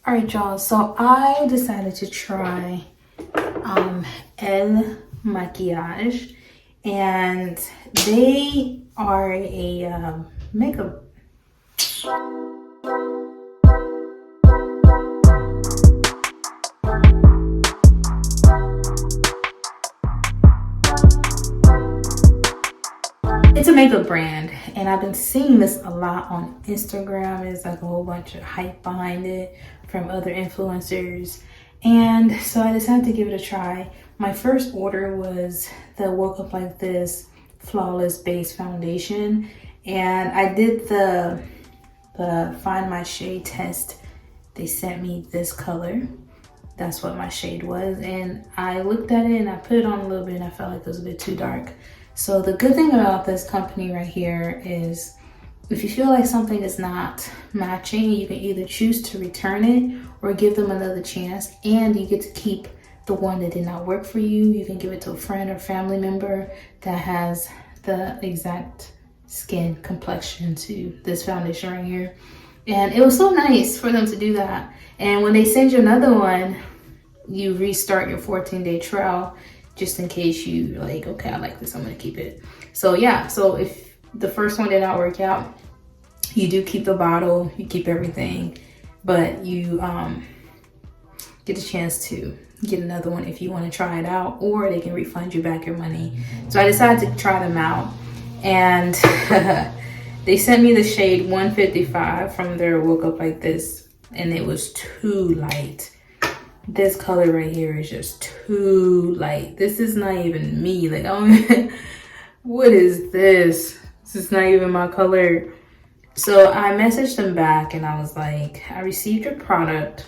All right, y'all. So I decided to try IL Makiage, and they are a makeup. It's a makeup brand, and I've been seeing this a lot on Instagram. It's like a whole bunch of hype behind it from other influencers. And so I decided to give it a try. My first order was the Woke Up Like This Flawless Base Foundation. And I did the Find My Shade test. They sent me this color. That's what my shade was. And I looked at it and I put it on a little bit and I felt like it was a bit too dark. So the good thing about this company right here is if you feel like something is not matching, you can either choose to return it or give them another chance, and you get to keep the one that did not work for you. You can give it to a friend or family member that has the exact skin complexion to this foundation right here. And it was so nice for them to do that. And when they send you another one, you restart your 14-day trial just in case you like, okay, I like this, I'm gonna keep it. So yeah, so if the first one did not work out, you do keep the bottle, you keep everything, but you get a chance to get another one if you want to try it out, or they can refund you back your money. So I decided to try them out, and they sent me the shade 155 from their Woke Up Like This, and it was too light. This color right here is just too light. This is not even me. Like, oh, what is this? This is not even my color. So I messaged them back and I was like, I received your product,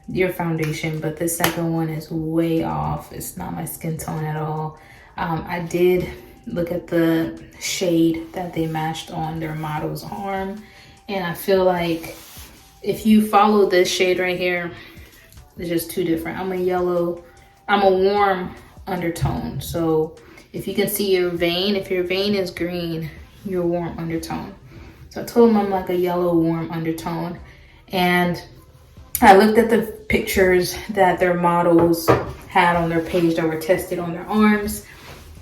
your foundation, but the second one is way off. It's not my skin tone at all. I did look at the shade that they matched on their model's arm, and I feel like if you follow this shade right here, it's just too different. I'm a warm undertone. So if you can see your vein, if your vein is green, you're warm undertone. So I told them I'm like a yellow warm undertone. And I looked at the pictures that their models had on their page that were tested on their arms.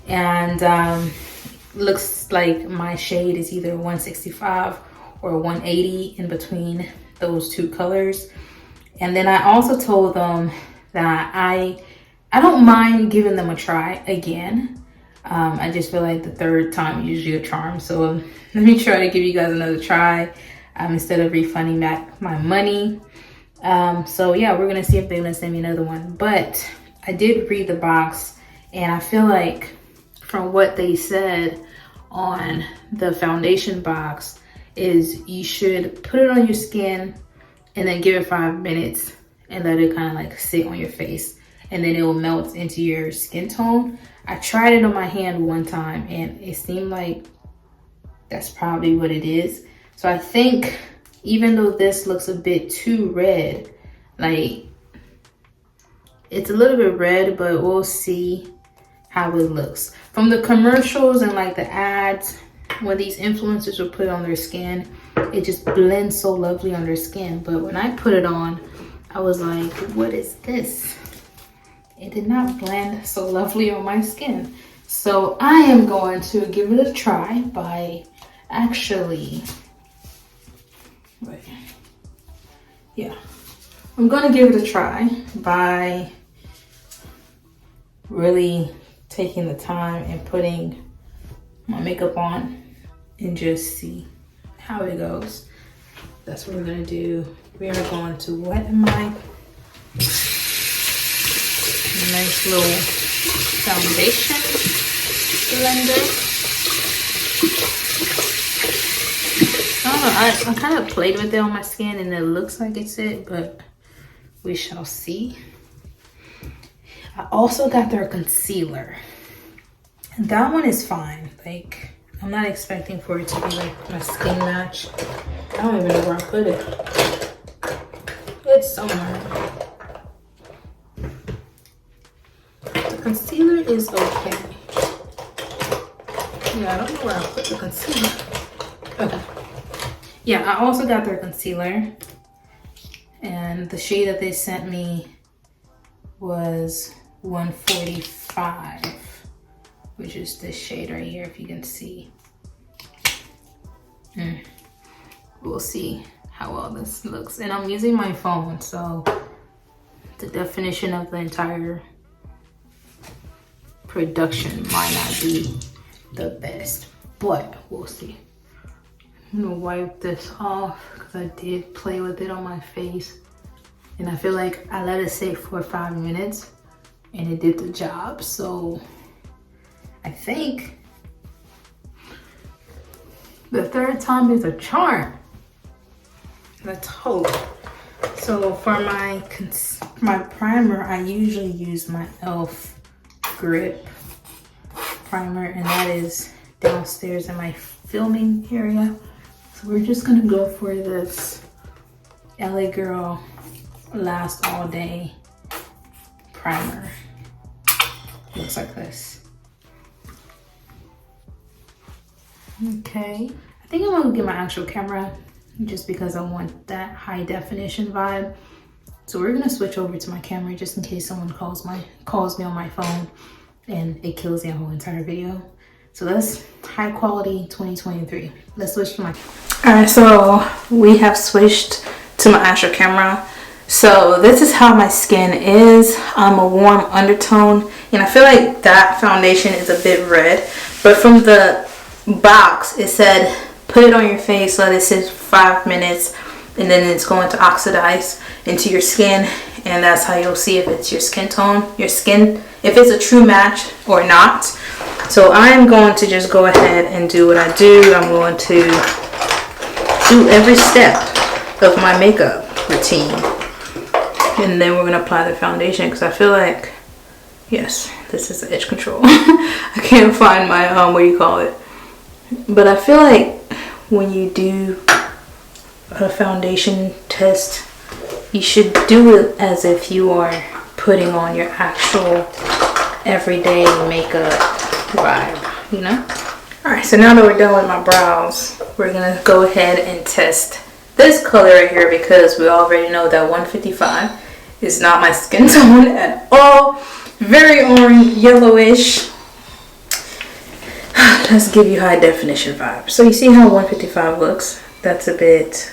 And looks like my shade is either 165 or 180 in between those two colors. And then I also told them that I don't mind giving them a try again. I just feel like the third time is usually a charm. So let me try to give you guys another try instead of refunding back my money. So yeah, we're gonna see if they're gonna send me another one. But I did read the box, and I feel like from what they said on the foundation box is you should put it on your skin and then give it 5 minutes and let it kind of like sit on your face, and then it will melt into your skin tone. I tried it on my hand one time and it seemed like that's probably what it is. So I think even though this looks a bit too red, like it's a little bit red, but we'll see how it looks. From the commercials and like the ads, when these influencers will put it on their skin, it just blends so lovely on their skin. But when I put it on, I was like, what is this? It did not blend so lovely on my skin. So I am going to give it a try by actually, I'm gonna give it a try by really taking the time and putting my makeup on and just see how it goes. That's what we're gonna do. We are going to wet my nice little foundation blender. I don't know, I kind of played with it on my skin and it looks like it's it, but we shall see. I also got their concealer. That one is fine. Like, I'm not expecting for it to be like my skin match. I don't even know where I put it. It's somewhere. The concealer is okay. Yeah, I don't know where I put the concealer. Okay. Yeah, I also got their concealer. And the shade that they sent me was 145, which is this shade right here, if you can see. We'll see how well this looks. And I'm using my phone, so the definition of the entire production might not be the best, but we'll see. I'm gonna wipe this off because I did play with it on my face, and I feel like I let it sit for 5 minutes and it did the job. So I think the third time is a charm. Let's hope. So for my primer, I usually use my IL Grip primer, and that is downstairs in my filming area. So we're just gonna go for this LA Girl Last All Day primer. Looks like this. Okay, I think I'm gonna get my actual camera just because I want that high definition vibe. So we're gonna switch over to my camera just in case someone calls me on my phone and it kills the whole entire video. So that's high quality 2023. Let's switch to my. All right, so we have switched to my actual camera. So this is how my skin is. I'm a warm undertone, and I feel like that foundation is a bit red, but from the box it said put it on your face, let it sit 5 minutes, and then it's going to oxidize into your skin, and that's how you'll see if it's your skin tone, if it's a true match or not. So I'm going to just go ahead and do what I do. I'm going to do every step of my makeup routine, and then we're going to apply the foundation, because I feel like, yes, this is the edge control. I can't find my what do you call it, but I feel like when you do a foundation test, you should do it as if you are putting on your actual everyday makeup vibe, you know? All right, so now that we're done with my brows, we're gonna go ahead and test this color right here, because we already know that 155 is not my skin tone at all. Very orange, yellowish. Let's give you high definition vibe. So you see how 155 looks? That's a bit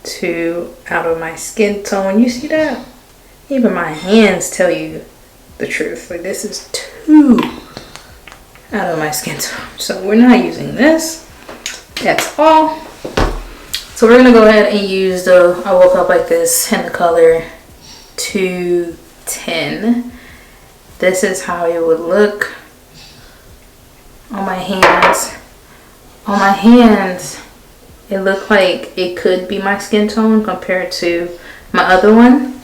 too out of my skin tone. You see that? Even my hands tell you the truth. Like, this is too out of my skin tone. So we're not using this. That's all. So we're gonna go ahead and use the I Woke Up Like This in the color 210. This is how it would look on my hands. On my hands, it looked like it could be my skin tone compared to my other one.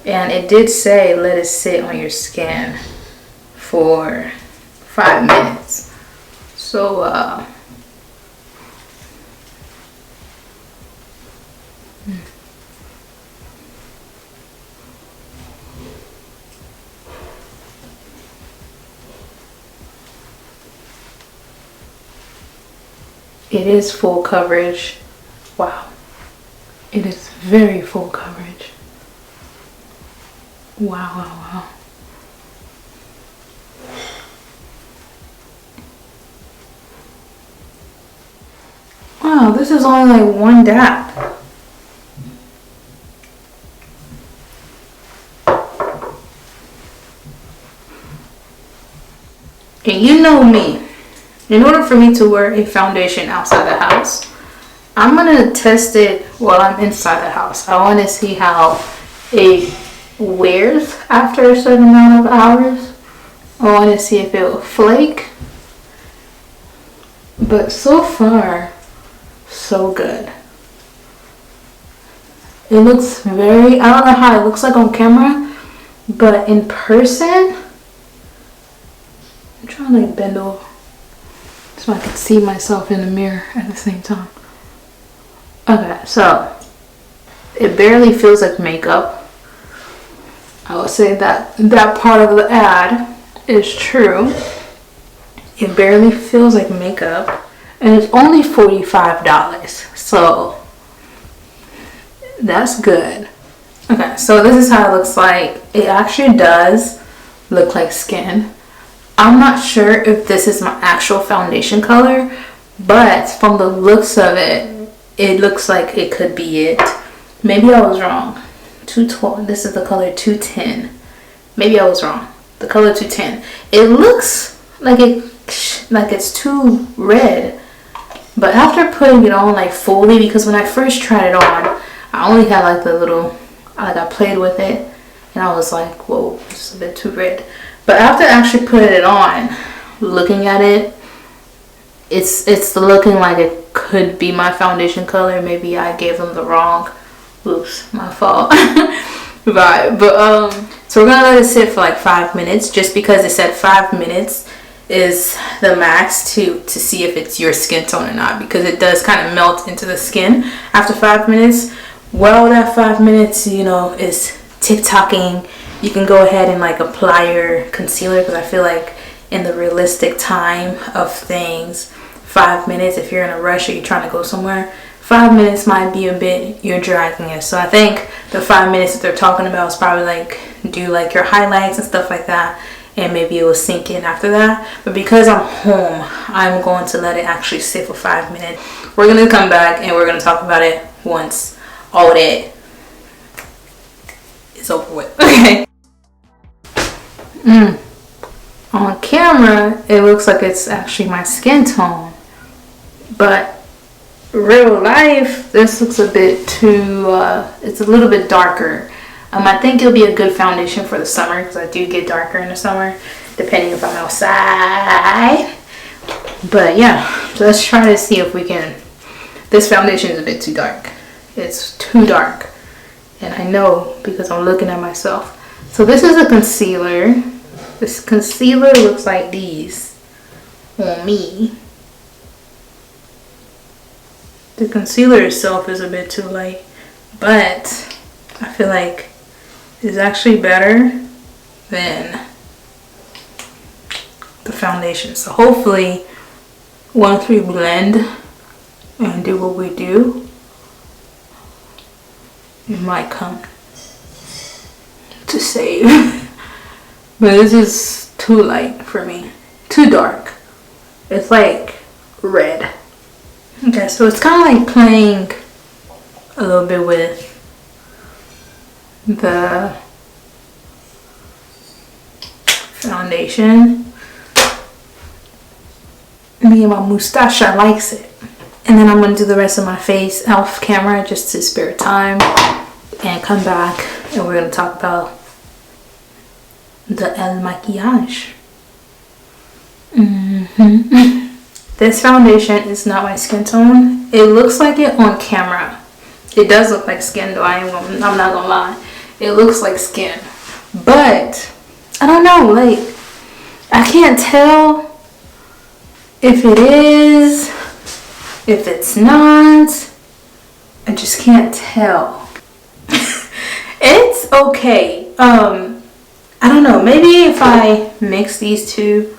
And it did say let it sit on your skin for 5 minutes. So it is full coverage. Wow. It is very full coverage. Wow, wow, wow. Wow, this is only like one dab. And you know me. In order for me to wear a foundation outside the house, I'm gonna test it while I'm inside the house. I wanna see how it wears after a certain amount of hours. I wanna see if it will flake. But so far, so good. It looks very, I don't know how it looks like on camera, but in person, I'm trying to like bend over so I can see myself in the mirror at the same time. Okay, so it barely feels like makeup. I would say that that part of the ad is true. It barely feels like makeup, and it's only $45. So That's good. Okay, so this is how it looks like. It actually does look like skin. I'm not sure if this is my actual foundation color, but from the looks of it, it looks like it could be it. Maybe I was wrong. 212. This is the color 210. Maybe I was wrong. The color 210. It looks like it's too red. But after putting it on like fully, because when I first tried it on, I only had like the little, like I played with it, and I was like, whoa, this is a bit too red. But after actually putting it on, looking at it, it's looking like it could be my foundation color. Maybe I gave them the wrong, oops, my fault, vibe. But so we're gonna let it sit for like 5 minutes, just because it said 5 minutes is the max to see if it's your skin tone or not, because it does kind of melt into the skin after 5 minutes. Well, that 5 minutes, you know, is TikToking. You can go ahead and like apply your concealer, because I feel like in the realistic time of things, 5 minutes, if you're in a rush or you're trying to go somewhere, 5 minutes might be a bit, you're dragging it. So I think the 5 minutes that they're talking about is probably like do like your highlights and stuff like that, and maybe it will sink in after that. But because I'm home, I'm going to let it actually sit for 5 minutes. We're going to come back and we're going to talk about it once all that is over with. Okay. On camera, it looks like it's actually my skin tone, but real life, this looks a bit too, it's a little bit darker. I think it'll be a good foundation for the summer, because I do get darker in the summer, depending if I'm outside. But yeah, so let's try to see if we can. This foundation is a bit too dark. It's too dark, and I know because I'm looking at myself. So this is a concealer. This concealer looks like these on me. The concealer itself is a bit too light, but I feel like it's actually better than the foundation. So hopefully once we blend and do what we do, it might come to save. But this is too light for me, too dark. It's like red. Okay, so it's kind of like playing a little bit with the foundation. Me and my mustache likes it. And then I'm going to do the rest of my face off camera just to spare time, and come back and we're going to talk about the IL Makiage. This foundation is not my skin tone. It looks like it on camera. It does look like skin though, I'm not gonna lie. It looks like skin. But I don't know, like I can't tell if it is, if it's not. I just can't tell. It's okay. I don't know, maybe if I mix these two,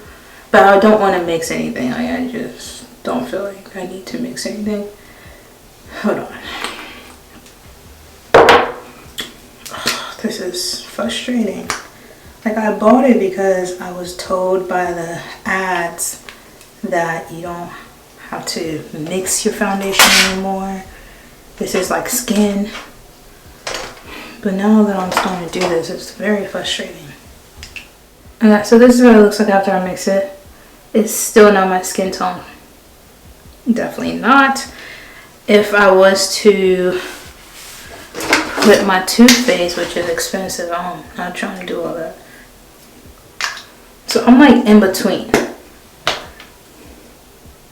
but I don't want to mix anything. I just don't feel like I need to mix anything. Hold on. Oh, this is frustrating. Like I bought it because I was told by the ads that you don't have to mix your foundation anymore. This is like skin. But now that I'm starting to do this, it's very frustrating. Okay, so this is what it looks like after I mix it. It's still not my skin tone. Definitely not. If I was to put my Too Faced, which is expensive, I'm not trying to do all that. So I'm like in between.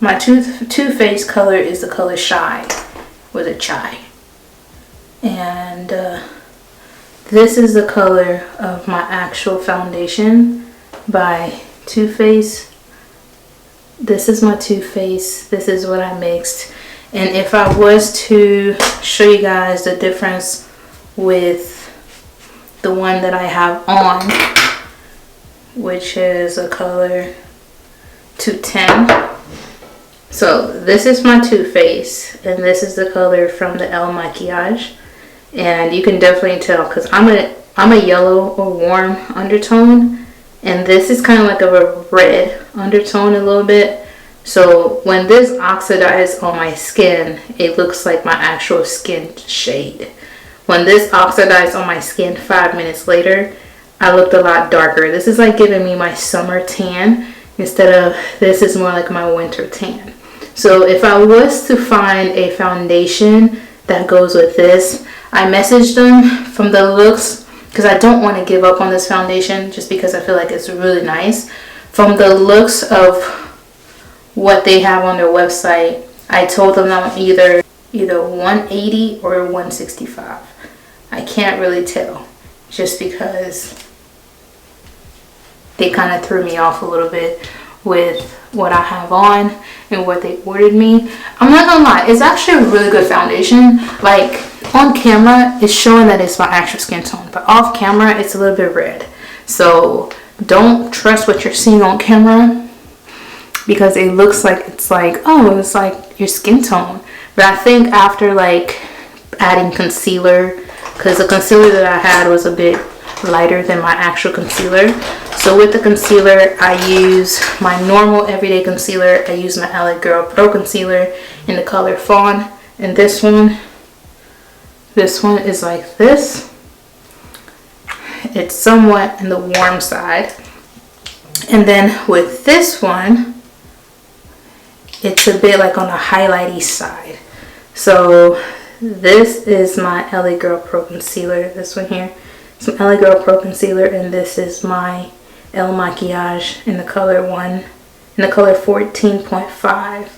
My Too Faced color is the color Shy, with a chai. And this is the color of my actual foundation by Too Faced. This is my Too Faced. This is what I mixed. And if I was to show you guys the difference with the one that I have on, which is a color 210. So this is my Too Faced, and this is the color from the IL Makiage. And you can definitely tell because I'm a yellow or warm undertone, and this is kind of like a red undertone a little bit. So when this oxidizes on my skin, it looks like my actual skin shade. When this oxidized on my skin 5 minutes later, I looked a lot darker. This is like giving me my summer tan instead of, this is more like my winter tan. So if I was to find a foundation that goes with this, I messaged them from the looks because I don't want to give up on this foundation just because I feel like it's really nice. From the looks of what they have on their website, I told them I'm either 180 or 165. I can't really tell just because they kind of threw me off a little bit with what I have on and what they ordered me. I'm not gonna lie, it's actually a really good foundation. Like on camera, it's showing that it's my actual skin tone, but off camera, it's a little bit red. So don't trust what you're seeing on camera because it looks like it's like, oh, it's like your skin tone. But I think after like adding concealer, because the concealer that I had was a bit lighter than my actual concealer. So with the concealer, I use my normal everyday concealer. I use my LA Girl Pro Concealer in the color Fawn. And this one is like this. It's somewhat in the warm side. And then with this one, it's a bit like on the highlighty side. So this is my LA Girl Pro Concealer, this one here. Some LA Girl Pro Concealer, and this is my IL Makiage in the color 14.5.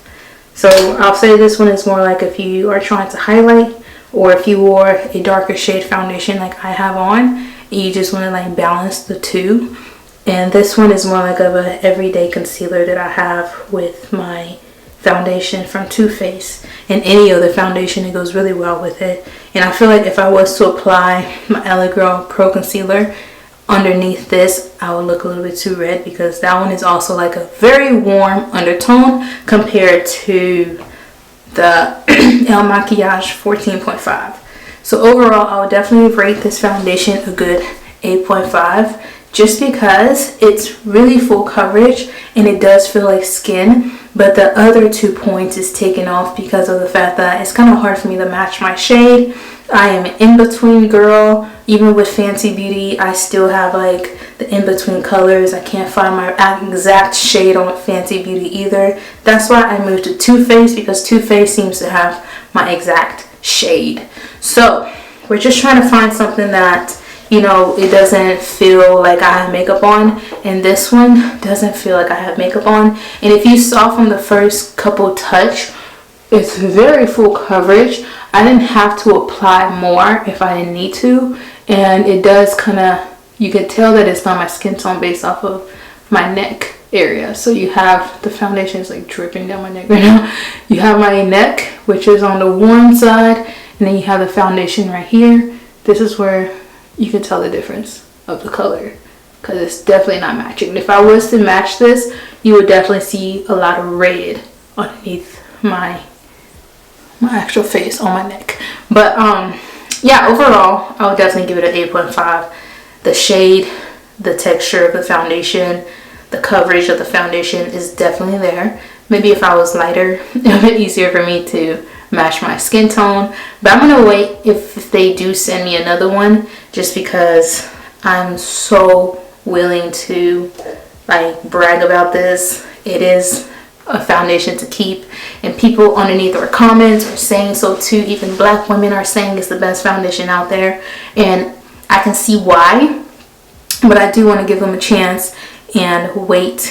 So I'll say this one is more like if you are trying to highlight, or if you wore a darker shade foundation like I have on, and you just want to like balance the two. And this one is more like of an everyday concealer that I have with my foundation from Too Faced, and any other foundation, it goes really well with it. And I feel like if I was to apply my LA Girl Pro Concealer underneath this, I would look a little bit too red because that one is also like a very warm undertone compared to the IL Makiage 14.5. So overall, I would definitely rate this foundation a good 8.5 just because it's really full coverage and it does feel like skin. But the other 2 points is taken off because of the fact that it's kind of hard for me to match my shade. I am an in-between girl. Even with Fancy Beauty, I still have like the in-between colors. I can't find my exact shade on Fancy Beauty either. That's why I moved to Too Faced, because Too Faced seems to have my exact shade. So we're just trying to find something that, you know, it doesn't feel like I have makeup on, and this one doesn't feel like I have makeup on. And if you saw from the first couple touch, it's very full coverage. I didn't have to apply more if I didn't need to, and it does kind of, you can tell that it's not my skin tone based off of my neck area. So you have the foundation is like dripping down my neck right now. You have my neck, which is on the warm side, and then you have the foundation right here. This is where you can tell the difference of the color because it's definitely not matching. And if I was to match this, you would definitely see a lot of red underneath my actual face on my neck. But yeah, overall, I would definitely give it an 8.5. The shade, the texture of the foundation, the coverage of the foundation is definitely there. Maybe if I was lighter, it would be easier for me to match my skin tone. But I'm gonna wait if they do send me another one, just because I'm so willing to like brag about this. It is a foundation to keep, and people underneath our comments are saying so too. Even black women are saying it's the best foundation out there, and I can see why, but I do want to give them a chance and wait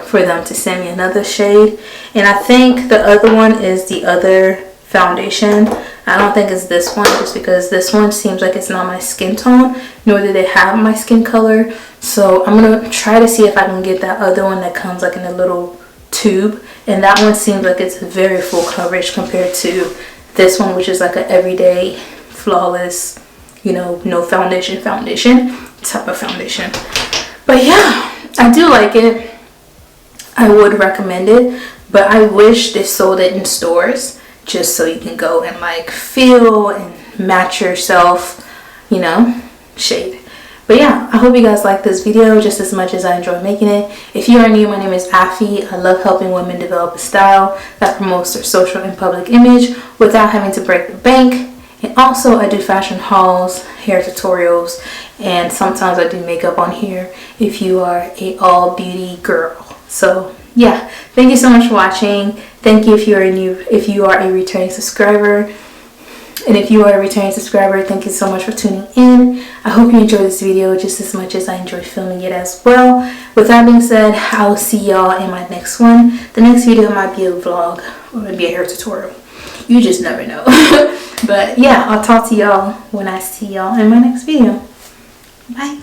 for them to send me another shade. And I think the other one is the other foundation. I don't think it's this one, just because this one seems like it's not my skin tone, nor do they have my skin color. So I'm gonna try to see if I can get that other one that comes like in a little tube, and that one seems like it's very full coverage compared to this one, which is like an everyday flawless, you know, no foundation type of foundation. But yeah, I do like it. I would recommend it, but I wish they sold it in stores just so you can go and like feel and match yourself, you know, shade. But yeah, I hope you guys like this video just as much as I enjoy making it. If you are new, my name is Afi. I love helping women develop a style that promotes their social and public image without having to break the bank. And also I do fashion hauls, hair tutorials, and sometimes I do makeup on here if you are a all beauty girl. So yeah, thank you so much for watching. Thank you if you are a returning subscriber. And if you are a returning subscriber, thank you so much for tuning in. I hope you enjoyed this video just as much as I enjoyed filming it as well. With that being said, I will see y'all in my next one. The next video might be a vlog or maybe a hair tutorial. You just never know. But yeah, I'll talk to y'all when I see y'all in my next video. Bye.